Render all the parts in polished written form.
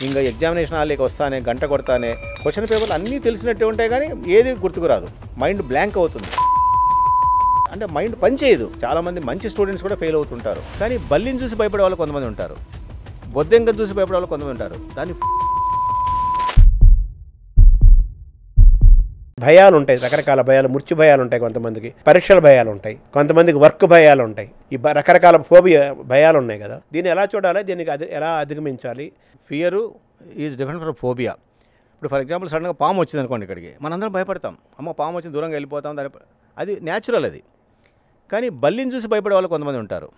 ఇంకా ఎగ్జామినేషన్ హాల్లోకి వస్తానే గంట కొడతానే క్వశ్చన్ పేపర్లు అన్నీ తెలిసినట్టే ఉంటాయి కానీ ఏది గుర్తుకు రాదు, మైండ్ బ్లాంక్ అవుతుంది. అంటే మైండ్ పనిచేయదు. చాలామంది మంచి స్టూడెంట్స్ కూడా ఫెయిల్ అవుతుంటారు. కానీ బల్లిని చూసి భయపడే వాళ్ళు కొంతమంది ఉంటారు, బొద్దెంకను చూసి భయపడే వాళ్ళు కొంతమంది ఉంటారు. దాన్ని భయాలు ఉంటాయి, రకరకాల భయాలు, మృత్యు భయాలు ఉంటాయి, కొంతమందికి పరీక్షల భయాలు ఉంటాయి, కొంతమందికి వర్క్ భయాలు ఉంటాయి. ఈ రకరకాల ఫోబియా భయాలు ఉన్నాయి కదా, దీన్ని ఎలా చూడాలి, దీనికి ఎలా అధిగమించాలి? Fear is different from phobia. ఇప్పుడు ఫర్ ఎగ్జాంపుల్ సడన్గా పాము వచ్చింది అనుకోండి, ఇక్కడికి మనందరం భయపడతాం, అమ్మ పాము వచ్చింది దూరంగా వెళ్ళిపోతాం, అది న్యాచురల్. అది కానీ బల్లిని చూసి భయపడే వాళ్ళు కొంతమంది ఉంటారు,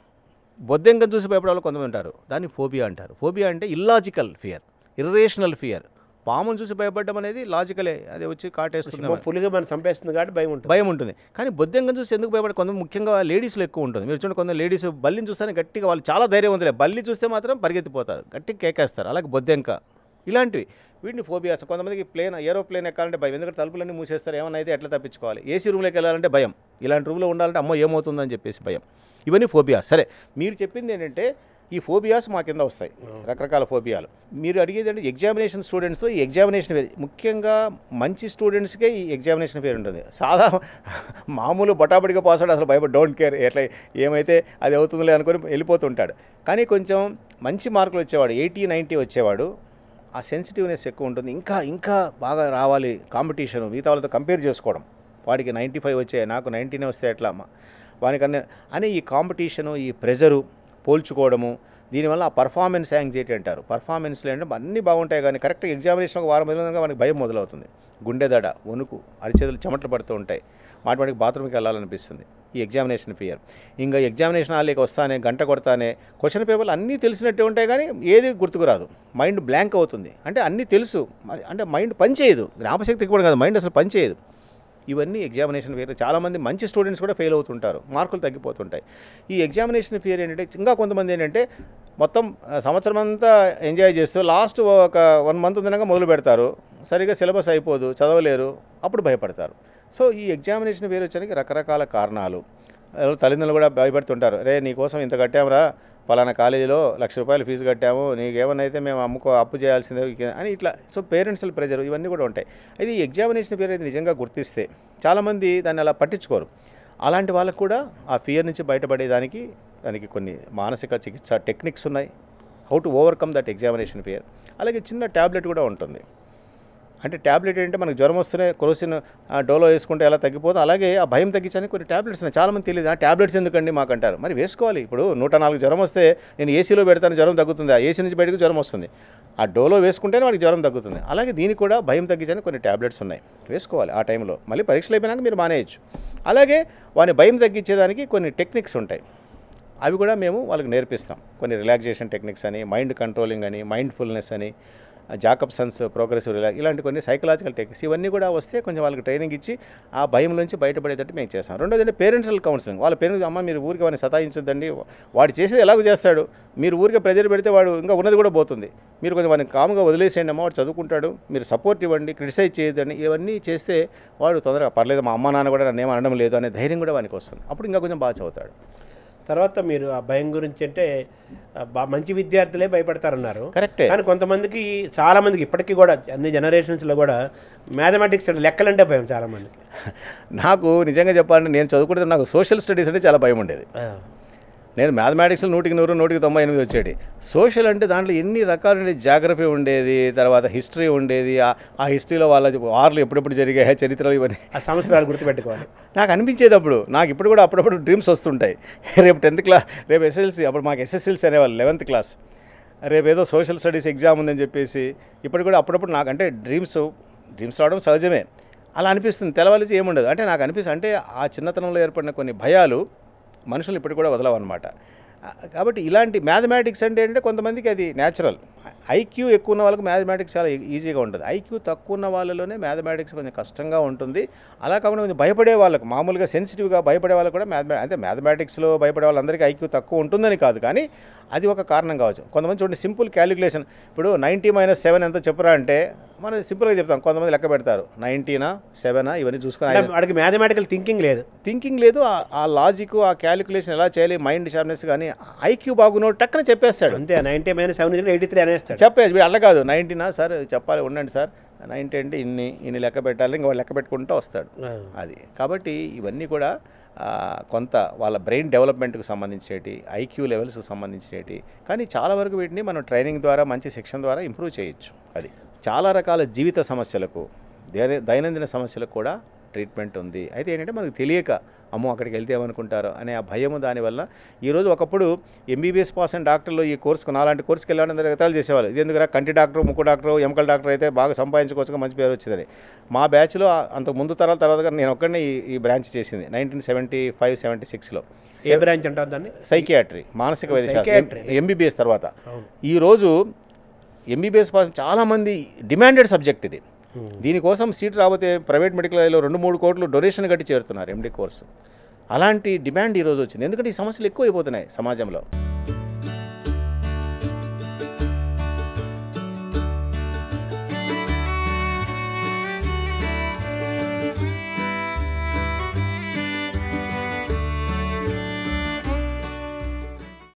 బొద్దెంకను చూసి భయపడే వాళ్ళు కొంతమంది ఉంటారు. దాన్ని ఫోబియా అంటారు. ఫోబియా అంటే ఇల్లాజికల్ ఫియర్, ఇర్రేషనల్ ఫియర్. పామును చూసి భయపడడం అనేది లాజికలే, అది వచ్చి కాటేస్తుంది, పులిగా మనం చంపేస్తుంది కాబట్టి భయం ఉంటుంది. కానీ బొద్దెంకను చూసి ఎందుకు భయపడే కొంతమంది, ముఖ్యంగా లేడీస్లో ఎక్కువ ఉంటుంది. మీరు చూడండి, కొంత లేడీస్ బల్లిని చూస్తేనే గట్టిగా, వాళ్ళు చాలా ధైర్యవంతులే, బల్లి చూస్తే మాత్రం పరిగెత్తిపోతారు, గట్టిగా కేకేస్తారు. అలాగే బొద్దెంక ఇలాంటివి, వీటిని ఫోబియాస్. కొంతమందికి ఏరోప్లేన్ ఎక్కాలంటే భయం, ఎందుకంటే తలుపులన్నీ మూసేస్తారు, ఏమైనా అయితే ఎట్లా తప్పించుకోవాలి. ఏసీ రూమ్లోకి వెళ్ళాలంటే భయం, ఇలాంటి రూమ్లో ఉండాలంటే అమ్మో ఏమవుతుందని చెప్పేసి భయం. ఇవన్నీ ఫోబియాస్. సరే, మీరు చెప్పింది ఏంటంటే ఈ ఫోబియాస్ మా కింద వస్తాయి, రకరకాల ఫోబియాలు. మీరు అడిగేది అంటే ఎగ్జామినేషన్ స్టూడెంట్స్లో ఈ ఎగ్జామినేషన్ ఫేర్, ముఖ్యంగా మంచి స్టూడెంట్స్కే ఈ ఎగ్జామినేషన్ ఫేర్ ఉంటుంది. మామూలు బటాబడిగా పాస్ అవుతాడు, అసలు భయపడి డోంట్ కేర్, ఎట్లా ఏమైతే అది అవుతుందిలే అనుకొని వెళ్ళిపోతుంటాడు. కానీ కొంచెం మంచి మార్కులు వచ్చేవాడు, 80-90 వచ్చేవాడు, ఆ సెన్సిటివ్నెస్ ఎక్కువ ఉంటుంది. ఇంకా బాగా రావాలి, కాంపిటీషన్, మిగతా వాళ్ళతో కంపేర్ చేసుకోవడం. వాడికి 95 వచ్చాయి, నాకు 90 వస్తే ఎట్లా వానికన్నా అని ఈ కాంపిటీషను, ఈ ప్రెజరు, పోల్చుకోవడము, దీనివల్ల ఆ పర్ఫార్మెన్స్ యాంగ్జైటీ అంటారు. పర్ఫార్మెన్స్లో అంటే అన్నీ బాగుంటాయి కానీ కరెక్ట్గా ఎగ్జామినేషన్ ఒక వారం మొదలైనగా మనకి భయం మొదలవుతుంది, గుండెదడ, వణుకు, అరిచేతులు చెమటలు పడుతూ ఉంటాయి, వాటికి బాత్రూమ్కి వెళ్ళాలనిపిస్తుంది. ఈ ఎగ్జామినేషన్ ఫియర్. ఇంకా ఎగ్జామినేషన్ హాల్లోకి వస్తానే గంట కొడతానే క్వశ్చన్ పేపర్లు అన్నీ తెలిసినట్టే ఉంటాయి కానీ ఏది గుర్తుకు రాదు, మైండ్ బ్లాంక్ అవుతుంది. అంటే అన్నీ తెలుసు, అంటే మైండ్ పనిచేయదు, జ్ఞాపశక్తి కూడా కాదు, మైండ్ అసలు పనిచేయదు. ఇవన్నీ ఎగ్జామినేషన్ ఫియర్. చాలామంది మంచి స్టూడెంట్స్ కూడా ఫెయిల్ అవుతుంటారు, మార్కులు తగ్గిపోతుంటాయి. ఈ ఎగ్జామినేషన్ ఫియర్ ఏంటంటే, ఇంకా కొంతమంది ఏంటంటే మొత్తం సంవత్సరం అంతా ఎంజాయ్ చేస్తూ లాస్ట్ ఒక 1 మంత్ ఉందనగా మొదలు పెడతారు, సరిగ్గా సిలబస్ అయిపోదు, చదవలేరు, అప్పుడు భయపడతారు. సో ఈ ఎగ్జామినేషన్ ఫియర్ వచ్చడానికి రకరకాల కారణాలు. తల్లిదండ్రులు కూడా భయపడుతుంటారు, రే నీకోసం ఇంత కట్టామురా, పలానా కాలేజీలో ₹1,00,000 ఫీజు కట్టాము, నీకేమన్నా అయితే మేము అప్పు చేయాల్సిందే అని ఇట్లా. సో పేరెంట్స్ల ప్రెజర్ ఇవన్నీ కూడా ఉంటాయి. అయితే ఈ ఎగ్జామినేషన్ ఫియర్ అనేది నిజంగా గుర్తిస్తే చాలామంది దాన్ని అలా పట్టించుకోరు. అలాంటి వాళ్ళకు కూడా ఆ ఫియర్ నుంచి బయటపడేదానికి దానికి కొన్ని మానసిక చికిత్స టెక్నిక్స్ ఉన్నాయి, how to overcome that examination fear. అలాగే చిన్న ట్యాబ్లెట్ కూడా ఉంటుంది. అంటే ట్యాబ్లెట్ ఏంటంటే మనకు జ్వరం వస్తేనే క్రోసిన్ డోలో వేసుకుంటే ఎలా తగ్గిపోతుందో అలాగే ఆ భయం తగ్గించడానికి కొన్ని ట్యాబ్లెట్స్ ఉన్నాయి. చాలామంది తెలియదు, ఆ ట్యాబ్లెట్స్ ఎందుకండి మాకు అంటారు. మరి వేసుకోవాలి. ఇప్పుడు 104 జ్వరం వస్తే నేను ఏసీలో పెడతాను, జ్వరం తగ్గుతుంది, ఆ ఏసీ నుంచి బయటకు జ్వరం వస్తుంది, ఆ డోలో వేసుకుంటేనే వాడికి జ్వరం తగ్గుతుంది. అలాగే దీనికి కూడా భయం తగ్గించడానికి కొన్ని ట్యాబ్లెట్స్ ఉన్నాయి, వేసుకోవాలి ఆ టైంలో. మళ్ళీ పరీక్షలు అయిపోయినాక మీరు మానేయచ్చు. అలాగే వాని భయం తగ్గించేదానికి కొన్ని టెక్నిక్స్ ఉంటాయి, అవి కూడా మేము వాళ్ళకి నేర్పిస్తాం. కొన్ని రిలాక్సేషన్ టెక్నిక్స్ అని, మైండ్ కంట్రోలింగ్ అని, మైండ్ఫుల్నెస్ అని, జాకబ్సన్స్ ప్రోగ్రెసివ్ ఇలాంటి కొన్ని సైకలాజికల్ టెక్నిక్స్, ఇవన్నీ కూడా వస్తే కొంచెం వాళ్ళకి ట్రైనింగ్ ఇచ్చి ఆ భయం నుంచి బయటపడేటట్టు మేము చేస్తాం. రెండోది అంటే పేరెంట్స్ల కౌన్సిలింగ్. వాళ్ళ పేరెంట్స్, అమ్మ మీరు ఊరికి వాడిని సతాయించద్దండి, వాడు చేసేది ఎలాగో చేస్తాడు, మీరు ఊరికే ప్రెజర్ పెడితే వాడు ఇంకా ఉన్నది కూడా పోతుంది, మీరు కొంచెం వాడిని కామ్గా వదిలేసేయండి అమ్మ, వాడు చదువుకుంటాడు, మీరు సపోర్ట్ ఇవ్వండి, క్రిటిసైజ్ చేయొద్దండి. ఇవన్నీ చేస్తే వాడు తొందరగా పర్లేదు, మా అమ్మ నాన్న కూడా నన్ను ఏం అనడం లేదు అనే ధైర్యం కూడా వానికి వస్తుంది. అప్పుడు ఇంకా కొంచెం బాగా చదువుతాడు. తర్వాత మీరు ఆ భయం గురించి అంటే మంచి విద్యార్థులే భయపడతారన్నారు, కరెక్టే. కానీ కొంతమందికి, చాలామందికి ఇప్పటికీ కూడా అన్ని జనరేషన్స్లో కూడా మ్యాథమెటిక్స్ అంటే లెక్కలంటే భయం చాలామందికి. నాకు నిజంగా చెప్పాలంటే నేను చదువుకుంటే నాకు సోషల్ స్టడీస్ అంటే చాలా భయం ఉండేది. నేను మ్యాథమెటిక్స్లో 100కి 100, 100కి 98 వచ్చేది. సోషల్ అంటే దాంట్లో ఎన్ని రకాల జాగ్రఫీ ఉండేది, తర్వాత హిస్టరీ ఉండేది, ఆ హిస్టరీలో వాళ్ళ వార్లు ఎప్పుడెప్పుడు జరిగాయి, చరిత్రలు, ఇవన్నీ ఆ సంవత్సరాలు గుర్తుపెట్టుకోవాలి. నాకు అనిపించేది అప్పుడు. నాకు ఇప్పుడు కూడా అప్పుడప్పుడు డ్రీమ్స్ వస్తుంటాయి, రేపు 10th క్లాస్, రేపు ఎస్ఎస్ఎల్సీ, అప్పుడు మాకు ఎస్ఎస్ఎల్సీ అనేవాళ్ళు 11th క్లాస్, రేపు ఏదో సోషల్ స్టడీస్ ఎగ్జామ్ ఉందని చెప్పేసి. ఇప్పుడు కూడా అప్పుడప్పుడు నాకంటే డ్రీమ్స్ రావడం సహజమే, అలా అనిపిస్తుంది. తెలవాల్సి ఏముండదు అంటే నాకు అనిపిస్తుంది. అంటే ఆ చిన్నతనంలో ఏర్పడిన కొన్ని భయాలు మనుషులు ఇప్పటికి కూడా వదలవన్నమాట. కాబట్టి ఇలాంటి మ్యాథమెటిక్స్ అంటే ఏంటంటే కొంతమందికి అది న్యాచురల్. ఐక్యూ ఎక్కువ ఉన్న వాళ్ళకి మ్యాథమెటిక్స్ చాలా ఈజీగా ఉంటుంది, ఐక్యూ తక్కువ ఉన్న వాళ్ళలోనే మ్యాథమెటిక్స్ కొంచెం కష్టంగా ఉంటుంది. అలా కాకుండా కొంచెం భయపడే వాళ్ళకు, మామూలుగా సెన్సిటివ్గా భయపడే వాళ్ళకు కూడా అంటే మ్యాథమెటిక్స్లో భయపడే వాళ్ళందరికీ ఐక్యూ తక్కువ ఉంటుందని కాదు, కానీ అది ఒక కారణం కావచ్చు. కొంతమంది చూడండి, సింపుల్ క్యాలిక్యులేషన్, ఇప్పుడు 90 - 7 ఎంతో చెప్పురా అంటే మనం సింపుల్గా చెప్తాం, కొంతమంది లెక్క పెడతారు 90నా 7 ఇవన్నీ చూసుకొని వాడికి మ్యాథమెటికల్ థింకింగ్ లేదు. థింకింగ్ లేదు, ఆ లాజిక్, ఆ క్యాలిక్యులేషన్ ఎలా చేయాలి, మైండ్ షార్ప్నెస్ కానీ ఐక్యూ బాగున్నాడు టక్కన చెప్పేస్తాడు. అంతే 90 - 7 83 అనేస్తాడు. చెప్పేది వీడు అలా కాదు, 90నా సార్ చెప్పాలి, ఉండండి సార్ 90 అంటే ఇన్ని లెక్క పెట్టాలి, ఇంకా వాళ్ళు లెక్క పెట్టుకుంటూ వస్తాడు. అది కాబట్టి ఇవన్నీ కూడా కొంత వాళ్ళ బ్రెయిన్ డెవలప్మెంట్కి సంబంధించేటి, ఐక్యూ లెవెల్స్కి సంబంధించేటి. కానీ చాలా వరకు వీటిని మనం ట్రైనింగ్ ద్వారా, మంచి శిక్షణ ద్వారా ఇంప్రూవ్ చేయొచ్చు. అది చాలా రకాల జీవిత సమస్యలకు, దైనందిన సమస్యలకు కూడా ట్రీట్మెంట్ ఉంది. అయితే ఏంటంటే మనకు తెలియక అమ్మో అక్కడికి వెళ్తే ఏమనుకుంటారో అనే ఆ భయము, దానివల్ల ఈరోజు ఒకప్పుడు ఎంబీబీఎస్ పాస్ అయిన డాక్టర్లు ఈ కోర్సుకు, నాలాంటి కోర్సుకి వెళ్ళాలని రకాలు చేసేవాళ్ళు. ఇది ఎందుకు కంటి డాక్టర్, ముక్కు డాక్టర్, ఎముకల డాక్టర్ అయితే బాగా సంపాదించుకోవచ్చుగా, మంచి పేరు వచ్చిందని. మా బ్యాచ్లో అంతకు ముందు తర్వాత నేను ఒక్కడిని ఈ బ్రాంచ్ చేసింది 1975-76లో. ఏ బ్రాంచ్ అంటారు దాన్ని? సైకియాట్రీ, మానసిక వైద్యశాస్త్రం, ఎంబీబీఎస్ తర్వాత. ఈరోజు ఎంబీబీఎస్ పాస్ చాలామంది డిమాండెడ్ సబ్జెక్ట్ ఇది. దీనికోసం సీట్ రాబోతే ప్రైవేట్ మెడికల్ కాలేజ్లో 2-3 కోట్లు డొనేషన్ కట్టి చేరుతున్నారు ఎండి కోర్సు. అలాంటి డిమాండ్ ఈరోజు వచ్చింది, ఎందుకంటే ఈ సమస్యలు ఎక్కువ అయిపోతున్నాయి సమాజంలో.